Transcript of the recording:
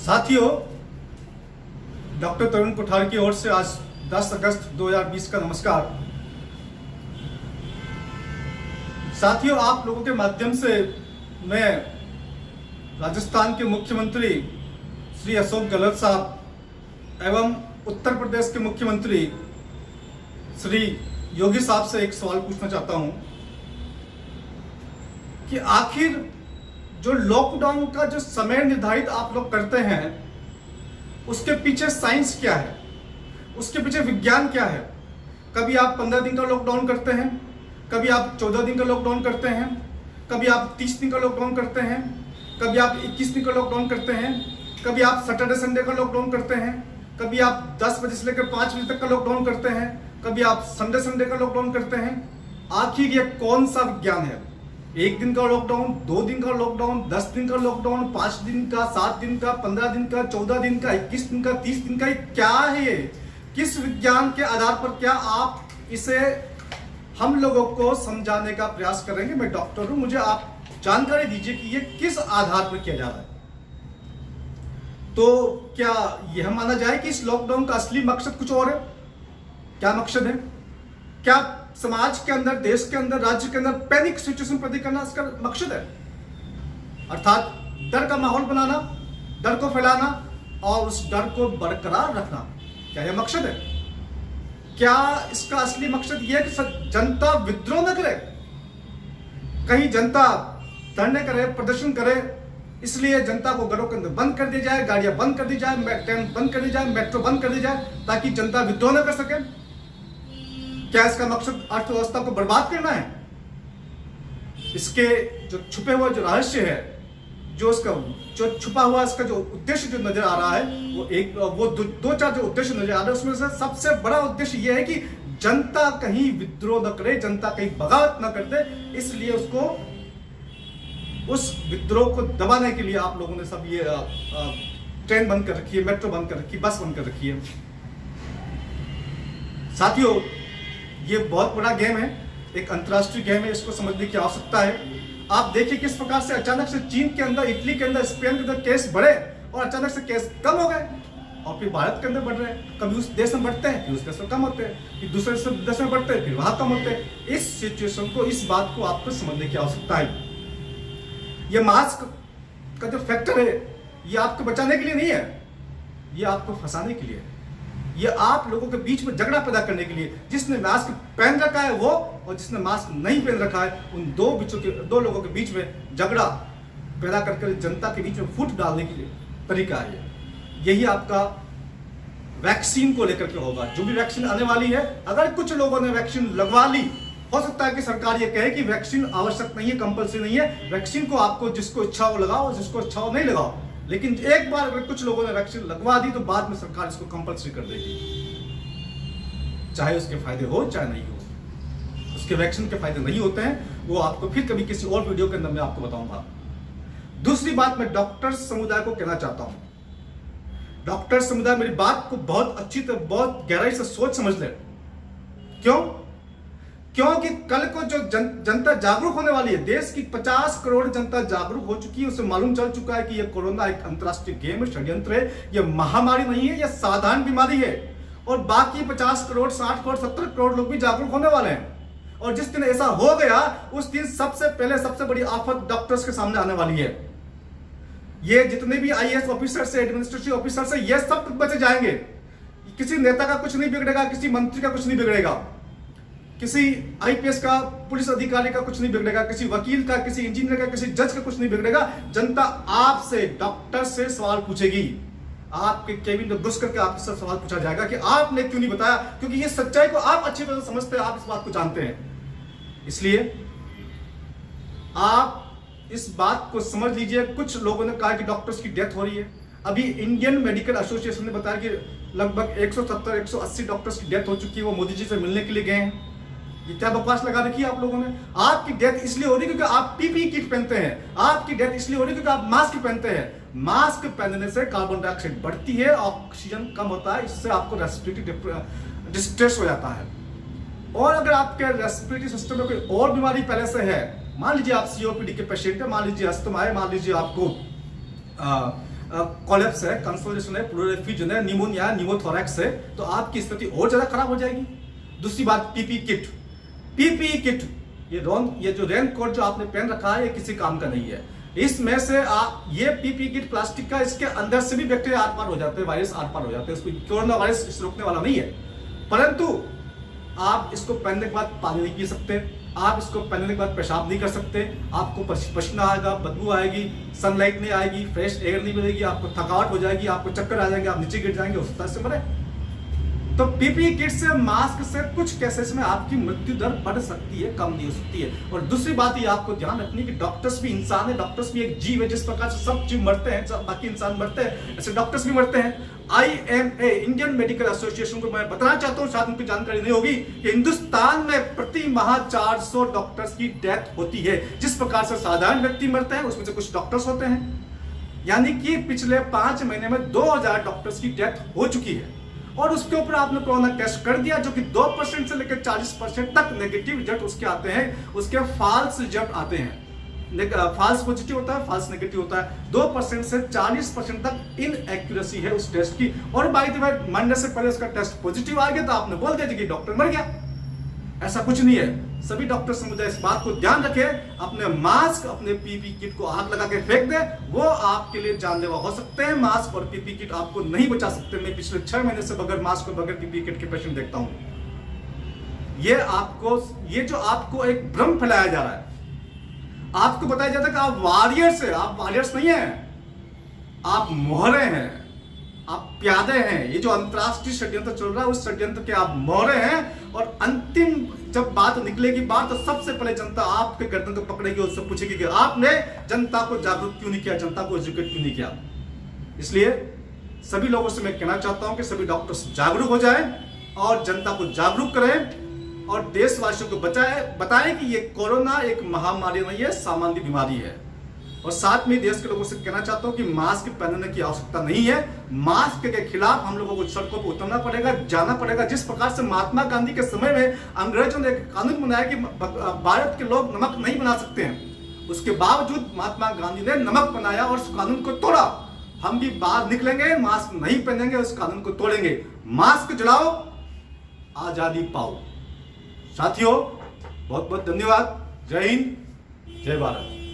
साथियों, डॉक्टर तरुण कोठारी की ओर से आज 10 अगस्त 2020 का नमस्कार। साथियों, आप लोगों के माध्यम से मैं राजस्थान के मुख्यमंत्री श्री अशोक गहलोत साहब एवं उत्तर प्रदेश के मुख्यमंत्री श्री योगी साहब से एक सवाल पूछना चाहता हूं कि आखिर जो लॉकडाउन का जो समय निर्धारित आप लोग करते हैं उसके पीछे साइंस क्या है, उसके पीछे विज्ञान क्या है। कभी आप 15 दिन का लॉकडाउन करते हैं, कभी आप 14 दिन का लॉकडाउन करते हैं, कभी आप 30 दिन का लॉकडाउन करते हैं, कभी आप 21 दिन का लॉकडाउन करते हैं, कभी आप सैटरडे संडे का लॉकडाउन करते हैं, कभी आप 10 बजे से लेकर 5 बजे तक का लॉकडाउन करते हैं, कभी आप संडे का लॉकडाउन करते हैं। आखिर ये कौन सा विज्ञान है? 1 दिन का लॉकडाउन, 2 दिन का लॉकडाउन, 10 दिन का लॉकडाउन, 5 दिन का, 7 दिन का, 15 दिन का, 14 दिन का, 21 दिन का, 30 दिन का, क्या है ये? किस विज्ञान के आधार पर क्या आप इसे हम लोगों को समझाने का प्रयास करेंगे? मैं डॉक्टर हूं, मुझे आप जानकारी दीजिए कि ये किस आधार पर किया जा रहा है। तो क्या यह माना जाए कि इस लॉकडाउन का असली मकसद कुछ और है? क्या मकसद है? क्या समाज के अंदर, देश के अंदर, राज्य के अंदर पैनिक सिचुएशन पैदा करना इसका मकसद है? अर्थात डर का माहौल बनाना, डर को फैलाना और उस डर को बरकरार रखना, क्या यह मकसद है? क्या इसका असली मकसद यह है कि जनता विद्रोह न करे, कहीं जनता धरने करे, प्रदर्शन करे, इसलिए जनता को घरों के अंदर बंद कर दी जाए, गाड़ियां बंद कर दी जाए, ट्रेन बंद कर दी जाए, मेट्रो बंद कर दी जाए, ताकि जनता विद्रोह न कर सके? क्या इसका मकसद अर्थव्यवस्था को बर्बाद करना है? इसके जो छुपे हुआ जो रहस्य है, जो इसका जो छुपा हुआ इसका जो उद्देश्य जो नजर आ रहा है, वो दो चार जो उद्देश्य नजर आ रहे हैं, उसमें से सबसे बड़ा उद्देश्य यह है कि जनता कहीं विद्रोह न करे, जनता कहीं बगावत न कर दे। इसलिए उसको, उस विद्रोह को दबाने के लिए आप लोगों ने सब ये ट्रेन बंद कर रखी है, मेट्रो बंद कर रखी है, बस बंद कर रखी है। साथियों, ये बहुत बड़ा गेम है, एक अंतर्राष्ट्रीय गेम है, इसको समझने की आवश्यकता है। आप देखिए किस प्रकार से अचानक से चीन के अंदर, इटली के अंदर, स्पेन के अंदर केस बढ़े और अचानक से केस कम हो गए और फिर भारत के अंदर बढ़ रहे हैं। कभी उस देश में बढ़ते हैं, फिर उस देश में कम होते हैं, फिर दूसरे देश में बढ़ते हैं, फिर वहां कम होते हैं। इस सिचुएशन को, इस बात को आपको समझने की आवश्यकता है। ये मास्क का जो फैक्टर है, ये आपको बचाने के लिए नहीं है, ये आपको फंसाने के लिए है। ये आप लोगों के बीच में झगड़ा पैदा करने के लिए, जिसने मास्क पहन रखा है वो और जिसने मास्क नहीं पहन रखा है, उन दो लोगों के बीच में झगड़ा पैदा करके जनता के बीच में फूट डालने के लिए तरीका है। यही आपका वैक्सीन को लेकर के होगा। जो भी वैक्सीन आने वाली है, अगर कुछ लोगों ने वैक्सीन लगवा ली, हो सकता है कि सरकार ये कहे कि वैक्सीन आवश्यक नहीं है, कंपल्सरी नहीं है, वैक्सीन को आपको जिसको इच्छा हो लगाओ, जिसको इच्छा हो नहीं लगाओ। लेकिन एक बार अगर कुछ लोगों ने वैक्सीन लगवा दी तो बाद में सरकार इसको कंपल्सरी कर देगी, चाहे उसके फायदे हो चाहे नहीं हो। उसके वैक्सीन के फायदे नहीं होते हैं, वो आपको फिर कभी किसी और वीडियो के अंदर मैं आपको बताऊंगा। दूसरी बात, मैं डॉक्टर समुदाय को कहना चाहता हूं। डॉक्टर समुदाय मेरी बात को बहुत अच्छी तरह, बहुत गहराई से सोच समझ ले। क्यों? क्योंकि कल को जो जनता जागरूक होने वाली है, देश की 50 करोड़ जनता जागरूक हो चुकी है, उसे मालूम चल चुका है कि यह कोरोना एक अंतर्राष्ट्रीय गेम है, षड्यंत्र है, यह महामारी नहीं है, यह साधारण बीमारी है। और बाकी 50 करोड़, 60 करोड़, 70 करोड़ लोग भी जागरूक होने वाले हैं। और जिस दिन ऐसा हो गया, उस दिन सबसे पहले सबसे बड़ी आफत डॉक्टर्स के सामने आने वाली है। ये जितने भी IAS ऑफिसर से, एडमिनिस्ट्रेटिव ऑफिसर से, ये सब बचे जाएंगे। किसी नेता का कुछ नहीं बिगड़ेगा, किसी मंत्री का कुछ नहीं बिगड़ेगा, किसी IPS का, पुलिस अधिकारी का कुछ नहीं बिगड़ेगा, किसी वकील का, किसी इंजीनियर का, किसी जज का कुछ नहीं बिगड़ेगा। जनता आपसे, डॉक्टर से सवाल पूछेगी। आपके केबिन में घुस करके आपसे सवाल पूछा जाएगा कि आपने क्यों नहीं बताया, क्योंकि ये सच्चाई को आप अच्छी तरह समझते हैं, आप इस बात को जानते हैं। इसलिए आप इस बात को समझ लीजिए। कुछ लोगों ने कहा कि डॉक्टर्स की डेथ हो रही है। अभी इंडियन मेडिकल एसोसिएशन ने बताया कि लगभग 170-180 डॉक्टर्स की डेथ हो चुकी है, वो मोदी जी से मिलने के लिए गए हैं। ये क्या बकवास लगा रखी है आप लोगों ने? आपकी डेथ इसलिए हो रही है क्योंकि आप PPE किट पहनते हैं, आपकी डेथ इसलिए हो रही है क्योंकि आप मास्क पहनते हैं। मास्क पहनने से कार्बन डाइऑक्साइड बढ़ती है, ऑक्सीजन कम होता है, इससे आपको रेस्पिरेटरी डिस्ट्रेस हो जाता है। और अगर आपके रेस्पिरेटरी सिस्टम में कोई और बीमारी पहले से है, मान लीजिए आप COPD के पेशेंट है, मान लीजिए अस्थमा है, मान लीजिए आपको कोलैप्स है, कंसोलिडेशन है, प्लूरल एफ्यूजन है, निमोनिया, निमोथोरैक्स है, तो आपकी स्थिति और ज्यादा खराब हो जाएगी। दूसरी बात, पीपी किट। पीपी किट, ये जो रेन कोट जो आपने पहन रखा है, ये किसी काम का नहीं है। इसमें से ये पीपी किट प्लास्टिक का, इसके अंदर से भी बैक्टीरिया आर पार हो जाते हैं, वायरस आर पार हो जाते हैं। इसको कोरोना वायरस इस रोकने वाला नहीं है। परंतु आप इसको पहनने के बाद पानी नहीं पी सकते, आप इसको पहनने के बाद पेशाब नहीं कर सकते, आपको पसीना आएगा, बदबू आएगी, सनलाइट नहीं आएगी, फ्रेश एयर नहीं मिलेगी, आपको थकावट हो जाएगी, आपको चक्कर आ जाएंगे, आप नीचे गिर जाएंगे, उस तरह से मरे। तो पीपीई किट से, मास्क से कुछ केसेस में आपकी मृत्यु दर बढ़ सकती है, कम नहीं हो सकती है। और दूसरी बात ये आपको ध्यान रखनी कि डॉक्टर्स भी इंसान है, डॉक्टर्स भी एक जीव है। जिस प्रकार से सब जीव मरते हैं, सब बाकी इंसान मरते हैं, ऐसे डॉक्टर्स भी मरते हैं। IMA, इंडियन मेडिकल एसोसिएशन को मैं बताना चाहता हूं, शायद उनको जानकारी नहीं होगी, कि हिंदुस्तान में प्रति माह 400 डॉक्टर्स की डेथ होती है। जिस प्रकार से साधारण व्यक्ति मरते हैं, उसमें से कुछ डॉक्टर्स होते हैं। यानी कि पिछले 5 महीने में 2000 डॉक्टर्स की डेथ हो चुकी है। और उसके ऊपर आपने कोरोना टेस्ट कर दिया, जो कि 2% से लेकर 40% तक नेगेटिव रिजल्ट उसके आते हैं, उसके फॉल्स रिजल्ट आते हैं। फॉल्स पॉजिटिव होता है, फॉल्स नेगेटिव होता है। 2% से 40% तक इनएक्यूरेसी है उस टेस्ट की। और बाय द वे, मरने से पहले उसका टेस्ट पॉजिटिव आ गया तो आपने बोल दिया कि डॉक्टर मर गया। ऐसा कुछ नहीं है। सभी डॉक्टर समुदाय इस बात को ध्यान रखे, अपने मास्क, अपने पीपी किट को आग लगा के फेंक दे, वो आपके लिए जानलेवा हो सकते हैं। मास्क और पीपी किट आपको नहीं बचा सकते। मैं पिछले 6 महीने से बगैर मास्क और बगैर पीपी किट के पेशेंट देखता हूं। ये जो आपको एक भ्रम फैलाया जा रहा है, आपको बताया जाता है कि आप वॉरियर्स हैं। आप वॉरियर्स नहीं हैं, आप मोहरे हैं, आप प्यादे हैं। ये जो अंतरराष्ट्रीय षड्यंत्र चल रहा है, उस षड्यंत्र के आप मोहरे हैं। और अंतिम जब बात निकलेगी बाहर, तो सबसे पहले जनता आपके गर्दन को पकड़ेगी और उससे पूछेगी कि आपने जनता को जागरूक क्यों नहीं किया, जनता को एजुकेट क्यों नहीं किया। इसलिए सभी लोगों से मैं कहना चाहता हूं कि सभी डॉक्टर्स जागरूक हो जाएं और जनता को जागरूक करें और देशवासियों को बताएं कि ये कोरोना एक महामारी नहीं है, सामान्य बीमारी है। और साथ में देश के लोगों से कहना चाहता हूं कि मास्क पहनने की आवश्यकता नहीं है। मास्क के खिलाफ हम लोगों को सड़कों पर उतरना पड़ेगा, जाना पड़ेगा। जिस प्रकार से महात्मा गांधी के समय में अंग्रेजों ने एक कानून बनाया कि भारत के लोग नमक नहीं बना सकते हैं, उसके बावजूद महात्मा गांधी ने नमक बनाया और उस कानून को तोड़ा। हम भी बाहर निकलेंगे, मास्क नहीं पहनेंगे, उस कानून को तोड़ेंगे। मास्क जलाओ, आजादी पाओ। साथियों, बहुत बहुत धन्यवाद। जय हिंद, जय भारत।